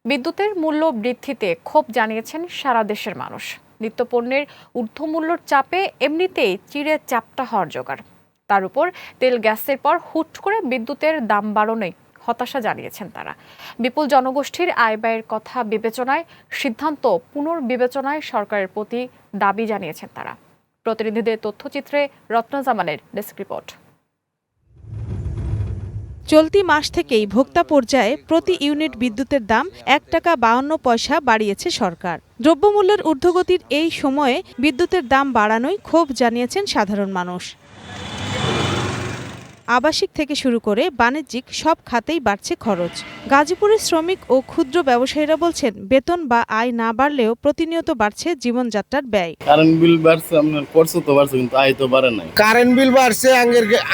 বিদ্যুতের মূল্য বৃদ্ধিতে ক্ষোভ জানিয়েছেন সারা দেশের মানুষ। নিত্যপণ্যের ঊর্ধ্বমূল্যর চাপে এমনিতেই চিড়ে চ্যাপ্টা হওয়ার জোগাড়। তার উপর তেল গ্যাসের পর হুট করে বিদ্যুতের দাম বাড়ানোয় হতাশা জানিয়েছেন তারা। বিপুল জনগোষ্ঠীর আয় ব্যয়ের কথা বিবেচনায় সিদ্ধান্ত পুনর্বিবেচনায় সরকারের প্রতি দাবি জানিয়েছেন তারা। প্রতিনিধিদের তথ্যচিত্রে রত্না জামানের ডেস্ক রিপোর্ট। চলতি মাস থেকেই ভোক্তা পর্যায়ে প্রতি ইউনিট বিদ্যুতের দাম ১ টাকা ৫২ পয়সা বাড়িয়েছে সরকার। দ্রব্যমূল্যের ঊর্ধ্বগতির এই সময়ে বিদ্যুতের দাম বাড়ানোয় ক্ষোভ জানিয়েছেন সাধারণ মানুষ। আবাসিক থেকে শুরু করে বাণিজ্যিক সব খাতেই বাড়ছে খরচ। গাজীপুরের শ্রমিক ও ক্ষুদ্র ব্যবসায়ীরা বলছেন, বেতন বা আয় না বাড়লেও প্রতিনিয়ত বাড়ছে জীবনযাত্রার ব্যয়। কারেন্ট বিল বাড়ছে, আপনার খরচ তো বাড়ছে, কিন্তু আয় তো বাড়ে নাই। কারেন্ট বিল বাড়ছে,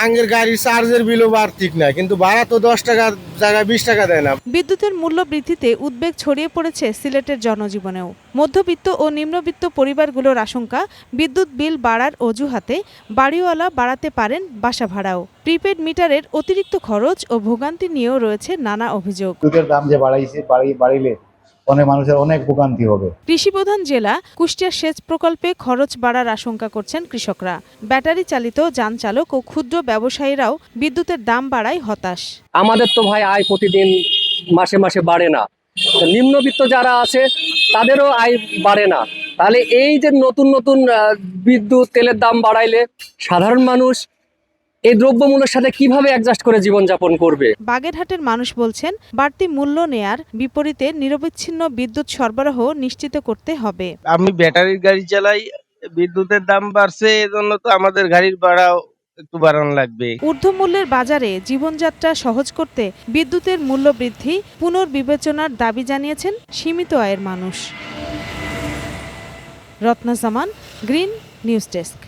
আঙ্গের গাড়ির চার্জের বিলও ঠিক নাই, কিন্তু ভাড়া তো 10 টাকা জায়গায় 20 টাকা দেয় না। বিদ্যুতের মূল্য বৃদ্ধিতে উদ্বেগ ছড়িয়ে পড়েছে সিলেটের জনজীবনেও। মধ্যবিত্ত ও নিম্নবিত্ত পরিবারগুলোর আশঙ্কা, বিদ্যুৎ বিল বাড়ার অজুহাতে বাড়িওয়ালা বাড়াতে পারেন বাসা ভাড়াও। প্রিপেড মিটারের অতিরিক্ত খরচ ও ভোগান্তি নিয়েও রয়েছে নানা অভিযোগ। বিদ্যুতের দাম যে বাড়িলে অনেক মানুষের অনেক ভোগান্তি হবে। কৃষিপ্রধান জেলা কুষ্টিয়া সেচ প্রকল্পে খরচ বাড়ার আশঙ্কা করছেন কৃষকরা। ব্যাটারি চালিত যান চালক ও ক্ষুদ্র ব্যবসায়ীরাও বিদ্যুতের দাম বাড়ায় হতাশ। আমাদের তো ভাই আয় প্রতিদিন মাসে মাসে বাড়ে না, নিম্নবিত্ত যারা আছে তাদেরও আয় বাড়ে না। তাহলে এই যে নতুন নতুন বিদ্যুৎ তেলের দাম বাড়াইলে সাধারণ মানুষ এই দ্রব্যমূল্যের সাথে কিভাবে অ্যাডজাস্ট করে জীবনযাপন করবে? বাগেরহাটের মানুষ বলছেন, বাড়তি মূল্য নেয়ার বিপরীতে নিরবিচ্ছিন্ন বিদ্যুৎ সরবরাহ নিশ্চিত করতে হবে। আমি ব্যাটারির গাড়ি চালাই, বিদ্যুতের দাম বাড়ছে, এজন্য তো আমাদের গাড়ির ভাড়াও একটু বাড়ানো লাগবে। ঊর্ধ্বমূল্যের বাজারে জীবনযাত্রা সহজ করতে বিদ্যুতের মূল্য বৃদ্ধি পুনর্বিবেচনার দাবি জানিয়েছেন সীমিত আয়ের মানুষ। রত্না জামান, গ্রিন নিউজ ডেস্ক।